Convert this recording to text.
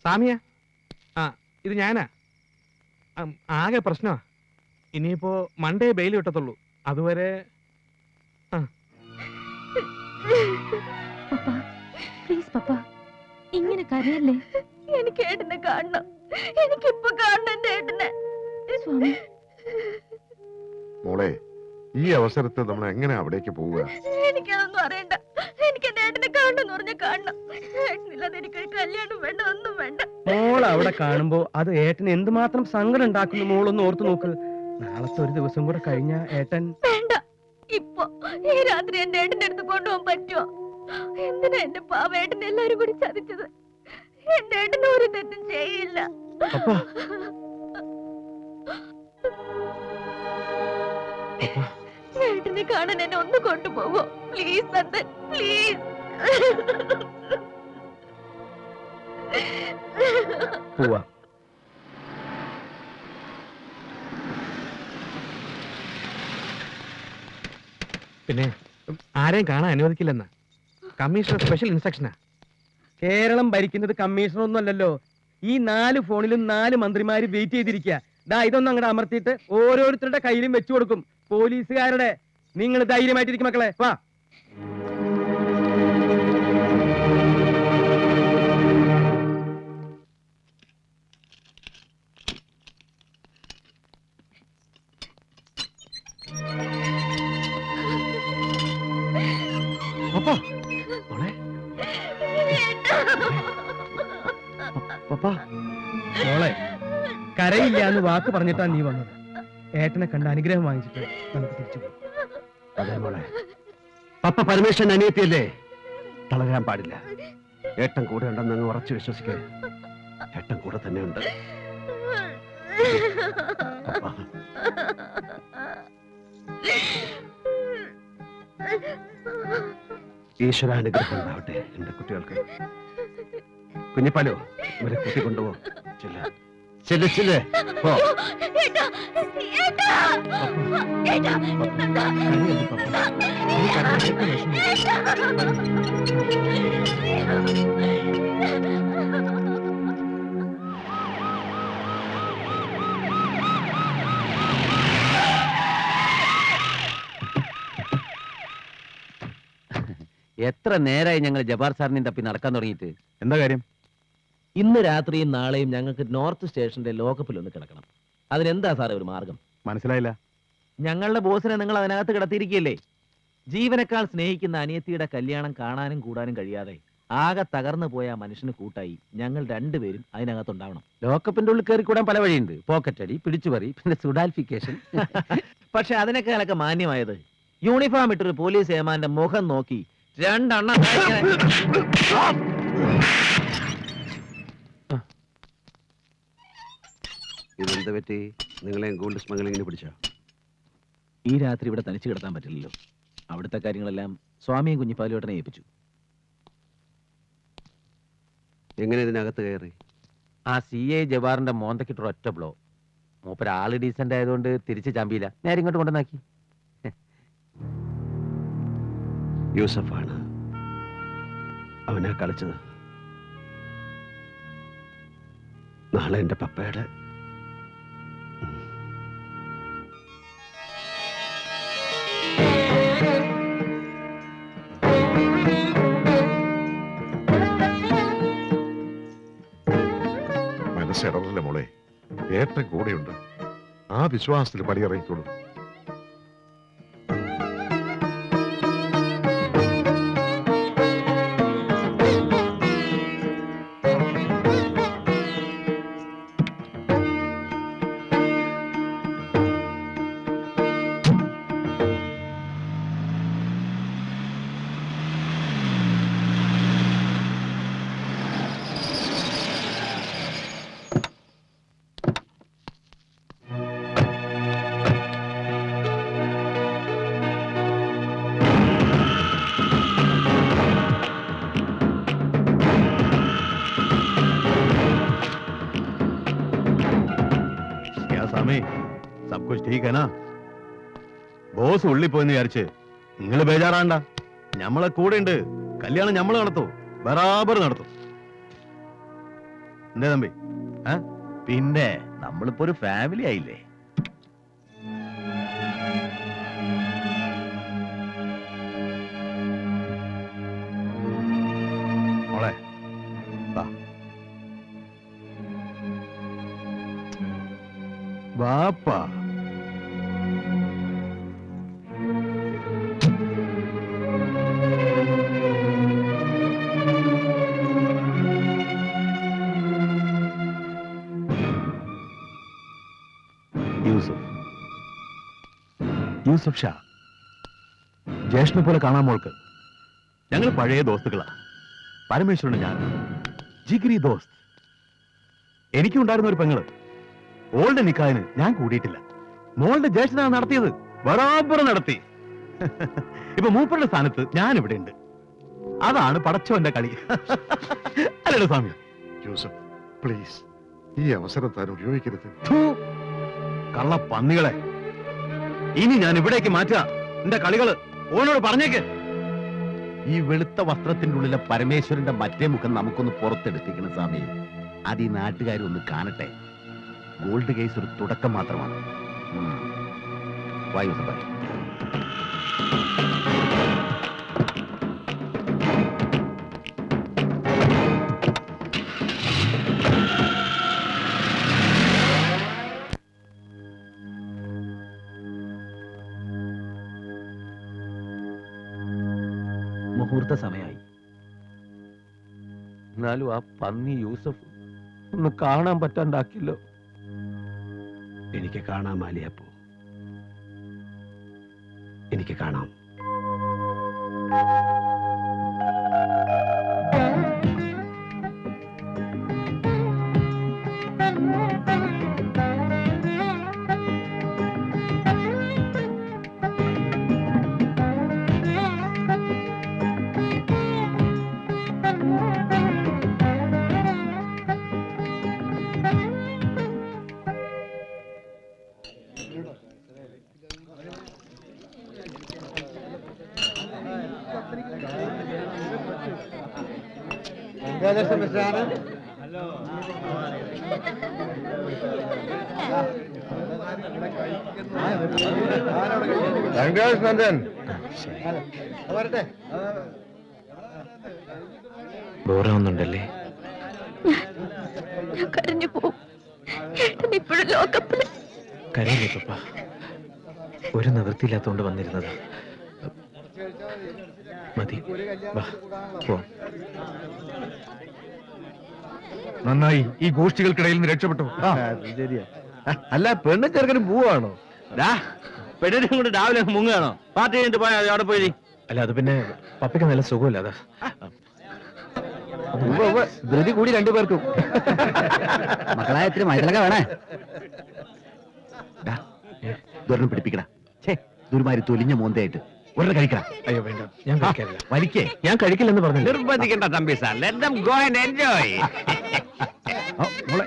സാമിയ, ആ ഇത് ഞാനാ. ആകെ പ്രശ്നമാ. ഇനിയിപ്പോ മൺഡേ ബെയിൽ കിട്ടത്തുള്ളൂ. അതുവരെ ഇങ്ങനെ കരയല്ലേ? എനിക്ക് ഏട്ടനെ കാണണം. എനിക്കിപ്പോ കാണണം എന്റെ ഏട്ടനെ. മോളെ, ഈ അവസരത്തിൽ നമ്മൾ എങ്ങനെ അവിടേക്ക് പോവുക? എനിക്കതൊന്നും അറിയണ്ട. എനിക്ക് എന്റെ ഏട്ടനെ കാണണമെന്ന് പറഞ്ഞ കാണണം. ഏട്ടനില്ലാതെ എനിക്കൊരു കല്യാണം വേണ്ട, ഒന്നും വേണ്ട. മോൾ അവിടെ കാണുമ്പോ അത് ഏട്ടന് എന്തുമാത്രം സങ്കടം ഉണ്ടാക്കുന്നു മോളൊന്ന് ഓർത്തു നോക്ക്. നാളത്തെ ഒരു ദിവസം കൂടെ കഴിഞ്ഞ ഏട്ടൻ വേണ്ട. ഇപ്പൊ ഈ രാത്രി എന്റെ ഏട്ടന്റെ അടുത്ത് കൊണ്ടുപോകാൻ പറ്റുമോ? എന്തിനാ എന്റെ പാവേട്ടൻ എല്ലാരും കൂടി ചതിച്ചത്? എന്റെ ഏട്ടൻ ഒരു തെറ്റും ചെയ്യില്ല. ഏട്ടനെ കാണാൻ എന്നെ ഒന്ന് കൊണ്ടുപോകോ പ്ലീസ് നന്ദൻ, പ്ലീസ്. പോവാ. പിന്നെ ആരെയും കാണാൻ അനുവദിക്കില്ലെന്ന് കമ്മീഷണർ സ്പെഷ്യൽ ഇൻസ്ട്രക്ഷനാ. കേരളം ഭരിക്കുന്നത് കമ്മീഷണർ ഒന്നും അല്ലല്ലോ. ഈ 4 ഫോണിലും 4 മന്ത്രിമാര് വെയിറ്റ് ചെയ്തിരിക്കുക. ഇതൊന്നും അങ്ങോട്ട് അമർത്തിയിട്ട് ഓരോരുത്തരുടെ കയ്യിലും വെച്ചു കൊടുക്കും. പോലീസുകാരുടെ. നിങ്ങൾ ധൈര്യമായിട്ടിരിക്കും മക്കളെ. വാ. മോളെ, കരയില്ല എന്ന് വാക്ക് പറഞ്ഞിട്ടാ നീ വന്നത്. ഏട്ടനെ കണ്ട് അനുഗ്രഹം വാങ്ങിച്ചിട്ട് നമുക്ക് തിരിച്ചു പോകും. അതെ മോളെ, പപ്പ പരമേശ്വരൻ അനിയത്തിയല്ലേ, തളരാൻ പാടില്ല. ഏട്ടൻ കൂടെ ഉണ്ടെന്ന് അങ്ങ് ഉറച്ചു വിശ്വസിക്കേ. ഏട്ടൻ കൂടെ തന്നെ ഉണ്ട്. ഈശ്വരാനുഗ്രഹം ഉണ്ടാവട്ടെ എന്റെ കുട്ടികൾക്ക്. കുഞ്ഞിപ്പാലോ, ഇവരെ കൂട്ടിക്കൊണ്ടുപോ. ചെല്ല് ചെല്ല്. എത്ര നേരമായി ഞങ്ങൾ ജബാർ സാറിനെ തപ്പി നടക്കാൻ തുടങ്ങിയിട്ട്? എന്താ കാര്യം? ഇന്ന് രാത്രിയും നാളെയും ഞങ്ങൾക്ക് നോർത്ത് സ്റ്റേഷന്റെ ലോക്കപ്പിൽ ഒന്ന് കിടക്കണം. അതിനെന്താ സാറേ ഒരു മാർഗം? മനസ്സിലായില്ല. ഞങ്ങളുടെ ബോസിനെ നിങ്ങൾ അതിനകത്ത് കിടത്തിയിരിക്കുകയല്ലേ. ജീവനേക്കാൾ സ്നേഹിക്കുന്ന അനിയത്തിയുടെ കല്യാണം കാണാനും കൂടാനും കഴിയാതെ ആകെ തകർന്നു പോയ മനുഷ്യന് കൂട്ടായി ഞങ്ങൾ രണ്ടുപേരും അതിനകത്തുണ്ടാവണം. ലോക്കപ്പിന്റെ ഉള്ളിൽ കയറി കൂടാൻ പല വഴിയുണ്ട്. പോക്കറ്റ് അടി, പിടിച്ചുപറി, പിന്നെ സുഡാൽഫിക്കേഷൻ. പക്ഷെ അതിനേക്കാളൊക്കെ മാന്യമായത് യൂണിഫോം ഇട്ടൊരു പോലീസ് ഏമാന്റെ മുഖം നോക്കി രണ്ടെണ്ണം. ഇതെന്ത് പറ്റി? നിങ്ങളെയും ഗോൾഡ് സ്മഗ്ലിങ്ങിന് പിടിച്ചോ? ഈ രാത്രി ഇവിടെ തനിച്ച് കിടത്താൻ പറ്റില്ലല്ലോ. അവിടുത്തെ കാര്യങ്ങളെല്ലാം സ്വാമിയും കുഞ്ഞിപ്പാലുവേട്ടനെ ഏൽപ്പിച്ചു. എങ്ങനെ ഇതിനകത്ത് കയറി? ആ CI ജവാറിന്റെ മോന്തക്കിട്ടൊരു ഒറ്റ ബ്ലോ. മൂപ്പര് ആള് ഡീസന്റ് ആയതുകൊണ്ട് തിരിച്ച് ചാമ്പിയില്ല, നേരെ ഇങ്ങോട്ട് കൊണ്ടുവന്നാക്കി. യൂസഫാണ് അവനെ കളിച്ചത്. നാളെ എന്റെ പപ്പയുടെ മനസ്സിടറില്ല മോളെ. ഏട്ടൻ കൂടെയുണ്ട്. ആ വിശ്വാസത്തിൽ പടിയിറങ്ങിക്കോളൂ. सब कुछ ठीक है ना? ബോസ് ഉള്ളി പോയെന്ന് വിചാരിച്ച് നിങ്ങൾ ബേജാറാണ്ട. ഞമ്മളെ കൂടെ ഉണ്ട്. കല്യാണം ഞമ്മള് നടത്തും, ബറാബർ നടത്തും. എന്താ തമ്പി? പിന്നെ നമ്മളിപ്പോ ഒരു ഫാമിലി ആയില്ലേ? മോളെ വാപ്പാ. യൂസഫ് ഷാ, ജ്യേഷ്ഠനെ പോലെ കാണാൻ മോൾക്ക്. ഞങ്ങൾ പഴയ ദോസ്തുക്കളാ. പരമേശ്വരന് ഞാൻ ജിഗിരി ദോസ്ത്. എനിക്കുണ്ടായിരുന്ന ഒരു പെങ്ങള്. ഓളുടെ നിക്കാഹിന് ഞാൻ കൂടിയിട്ടില്ല. മോളുടെ ജ്യേഷ്ഠനാണ് നടത്തിയത്. ബറാബർ നടത്തി. ഇപ്പൊ മൂപ്പരുടെ സ്ഥാനത്ത് ഞാൻ ഇവിടെ ഉണ്ട്. അതാണ് പടച്ചോന്റെ കളി. അല്ലല്ലോ സ്വാമി? ജോസഫ്, പ്ലീസ് ഈ അവസരം താൻ ഉപയോഗിക്കരുത്. കള്ള പന്നികളെ, ഇനി ഞാൻ ഇവിടേക്ക് മാറ്റുക എന്റെ കളികള്. ഓനോട് പറഞ്ഞേക്ക്. ഈ വെളുത്ത വസ്ത്രത്തിന്റെ ഉള്ളിലെ പരമേശ്വരന്റെ മറ്റേ മുഖം നമുക്കൊന്ന് പുറത്തെടുപ്പിക്കണം സ്വാമി. അത് ഈ നാട്ടുകാരൊന്ന് കാണട്ടെ. ഗോൾഡ് കേസ് ഒരു തുടക്കം മാത്രമാണ്. വായു സഭ. മുഹൂർത്ത സമയമായി. എന്നാലും ആ പന്നി യൂസഫ് ഒന്ന് കാണാൻ പറ്റാണ്ടാക്കില്ലോ. എനിക്ക് കാണാം മാലിയപ്പോ, എനിക്ക് കാണാം. ബോറാവുന്നുണ്ടല്ലേ? ഞാൻ കരഞ്ഞു പോവും. ഏട്ടൻ ഇപ്പോഴും ലോകപ്പില്. കരയില്ലേ പപ്പ? ഒരു നിവൃത്തിയില്ലാത്തോണ്ട് വന്നിരുന്നത്. മതി, വാ പോ. നന്നായി ഈ ഗോഷ്ഠികൾക്കിടയിൽ നിന്ന് രക്ഷപ്പെട്ടു. ശരിയാ. അല്ല പെണ്ണും ചെറുക്കനും പോവാണോ? പെണ്ണിനും കൊണ്ട് രാവിലെ മുങ്ങുകയാണോ? പാർട്ടി കഴിഞ്ഞിട്ട് പോയാ അവിടെ പോയി. അല്ല, അത് പിന്നെ പപ്പയ്ക്ക് നല്ല സുഖമില്ല, അതാ. ധൃതി കൂടി രണ്ടുപേർക്കും. മക്കളായ ഇത്തിരി മൈതലൊക്കെ വേണേ. ദൂരം പിടിപ്പിക്കട. ദുരുമാരി തൊലിഞ്ഞ മോന്തയായിട്ട് ഒരെണ്ണം കഴിക്കണം. അയ്യോ വേണ്ട, ഞാൻ കഴിക്കാറില്ല. വലിക്കേ. ഞാൻ കഴിക്കില്ലെന്ന് പറഞ്ഞു. നിർബന്ധിക്കണ്ട Thampi sir. Let them go and enjoy. മോളെ